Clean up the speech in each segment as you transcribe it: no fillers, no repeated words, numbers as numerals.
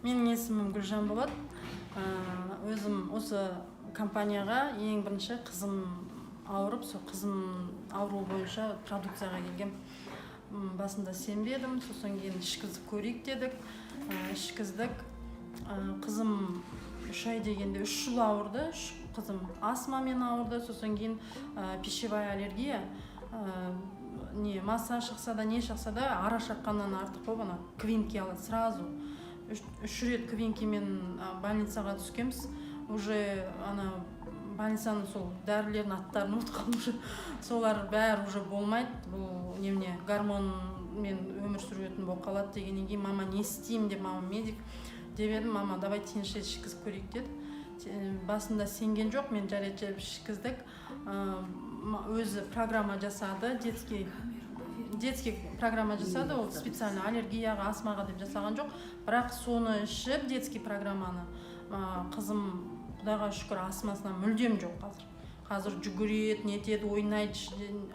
Менің есімім Гүлжан болады. Өзім осы компанияға ең бірінші қызым ауырып, сол қызым ауруы бойынша продукцияға келгем. Басында сенбедім, сосын кейін ішкіздік көрейік дедік. Ішкіздік. Қызым 3 ай дегенде 3 жыл ауырды. Қызым астмамен ауырды, сосын кейін пищевая аллергия. Не масса шықса да, не шықса да, ара шаққаннан артық болып, ана квинки алады сразу. 3 рет квинкимен больницаға түскеміз. Уже ана больницаның сол дәрілердің аттарын ұмытқам, уже солар бәрі уже болмайды. Бұл немене гормонмен өмір сүретін болып қалады дегеннен кейін мама не істеймін деп, мама медик деп едім. Мама давай тиынша ішкізіп көрейік деді. Басында сенген жоқ, мен жарайды ішкіздік. Өзі программа жасады, детский программа жасады, ол специально аллергияға, астмаға деп жасаған жоқ. Бірақ соны ішіп, детский программаны, қызым Құдайға шүкір астмасынан мүлдем жоқ қазір. Қазір жүгіреді, нетеді, ойнайды.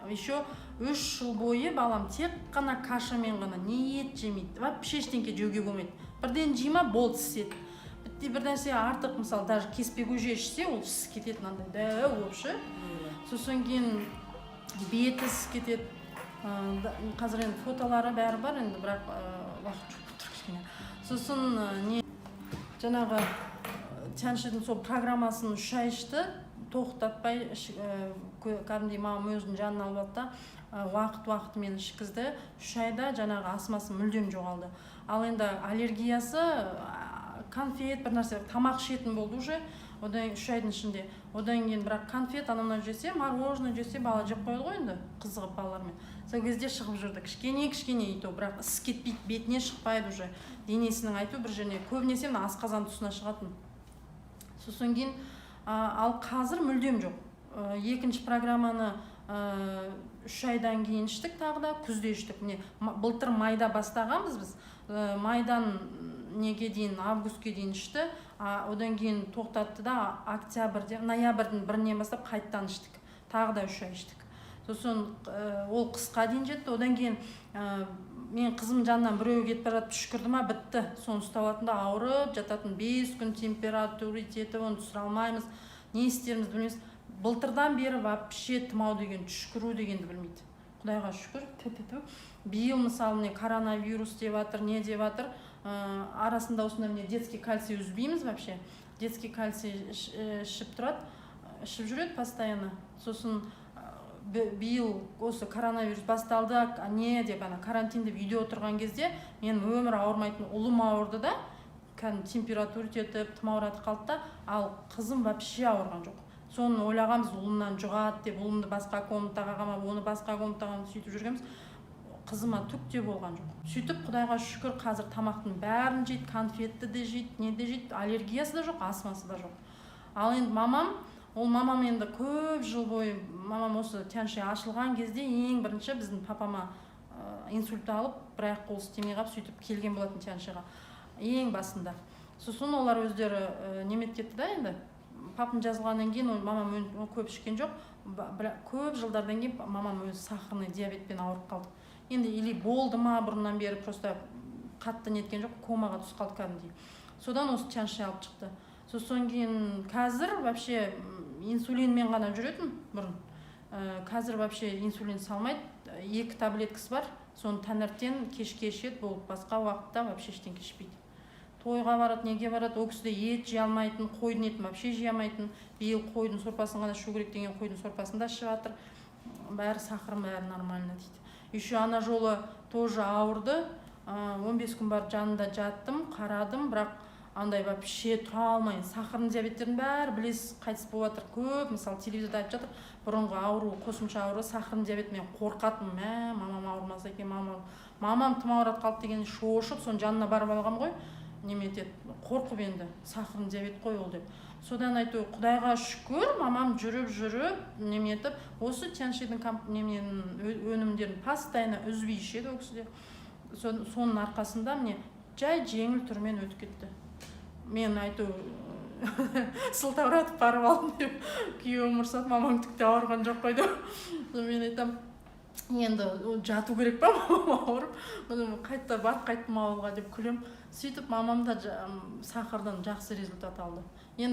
Еще 3 жыл бойы балам тек қана кашамен ғана, не ет жемейді, вообще ештеңке жеуге болмайды. Бірден жейма, болды істеді. Бір нәрсе артық, мысалы, даже кеспе көже ішсе, ол ісіп кетеді, мынандай дәу вообще. Сосын кейін беті ісіп кетеді. Қазір енді фотолары бәрі бар, енді бірақ уақыт жоқ тұр кішкене. Сосын не жаңағы Тяншидің сол программасын 3 ай ішті, тоқтатпай, кәдімгідей мамам өзінің жанына алып алды, уақыт-уақытымен ішкізді. 3 айда жаңағы астмасы мүлдем жоғалды. Ал енді аллергиясы конфет, бір нәрсе, тамақ ішетін болды уже. Одан 3 айдың ішінде. Одан кейін бірақ конфет анамнан жесе, мороженое жесе, бала жеп қойды ғой енді, қызығып балалармен. Сол кезде шығып жүрді, кішкене иту, бірақ ісіп кетпейді, бетіне шықпайды уже. Денесінің айту бір жеріне, көбінесе асқазан тұсына шығатын. Сосын кейін, ал қазір мүлдем жоқ. Екінші программаны 3 айдан кейін іштік, тағы да күзде іштік. Былтыр майда бастағанбыз біз. Майдан неге дейін, августке дейін ішті. Одан кейін тоқтатты да октябрьде, ноябрьдің 1-нен бастап қайттан іштік. Тағы да 3 ай іштік. Сосын ол қысқа дейін жетті. Одан кейін мен қызым жанынан біреу кетіп бара жатып түшкірді ма, бітті. Соны ұстап алатында ауырып жататын, 5 күн температура жетті, оны түсіре алмаймыз. Не істерімізді білмейміз. Былтырдан бері вообще тұмау деген, түшкіру дегенді білмейді. Құдайға шүкір. Биыл мысалы коронавирус деп жатыр, не деп жатыр. Арасында осында детский кальций үзбейміз вообще. Детский кальций ішіп тұрады, ішіп жүреді постоянно. Сосын биыл осы коронавирус басталды, не деп, карантин деп үйде отырған кезде мен өмір ауырмайтын ұлым ауырды да, температура жетіп, тұмауратып қалды да, ал қызым вообще ауырған жоқ. Соны ойлағанбыз, ұлымнан жұғады деп, ұлымды басқа комнатаға қамап, оны басқа комнатаға сөйтіп жүргенбіз. Қызыма түк те болған жоқ. Сөйтіп Құдайға шүкір қазір тамақтың бәрін жейді, конфетті де жейді, не де жейді, аллергиясы да жоқ, астмасы да жоқ. Ал енді мамам енді көп жыл бойы, мамам осы Тянши ашылған кезде ең бірінші біздің папама инсульт алып, бірақ қол істемей қалып, сөйтіп келген болатын Тяншиға. Ең басында. Сосын олар өздері немет кетті да енді. Папым жазылғаннан кейін мамам көп ішкен жоқ. Көп жылдардан кейін мамам өзі сахарный диабетпен ауырып қалды. Енді или болды ма бұрыннан бері, просто қатты неткен жоқ, комаға түсіп қалды кәдімгідей. Содан осы Тянши алып шықты. Сосын кейін қазір вообще инсулинмен ғана жүретін бұрын. Қазір вообще инсулин салмайды. 2 таблеткасы бар. Соны таңертең кешке ішеді, болып басқа уақытта вообще ештеңе ішпейді. Тойға барады, неге барады, ол кісіде ет жей алмайтын, қойдың етін вообще жей алмайтын. Биыл қойдың сорпасын ғана ішу керек деген қойдың сорпасын да ішіп жатыр. Бәрі сахарым, бәрі нормально дейді. Еще ана жолы тоже ауырды. 15 күн бар жанында жаттым, қарадым, бірақ андай вообще тұра алмайын. Сахарный диабеттердің бәрі білесіз қайтыс болып жатыр. Көп, мысалы, телевизорда айтып жатыр, бұрынғы ауру, қосымша ауру, сахарный диабетмен қорқатын. Мамам ауырмаса екен, мамам тұмауратып қалды деген шошып, соның жанына барып алғам ғой. Неметеді, қорқып енді, сахарный диабет қой ол деп. Содан айту, Құдайға шүкір, мамам жүріп, неметіп, осы Тяншидің өнімдерін постоянно үзбей ішеді ол кісіде. Соның арқасында мне жай жеңіл түрмен өтіп кетті. Мен айту, сылтауратып барып алдым деп, күйеуім ұрсады, мамаң түкте ауырған жоқ қой деп. Мен айтам, енді жату керек па ауырып, қайта барып қайттым ауылға деп күлем. Сөйтіп мамам да сахардан жақсы результат алды.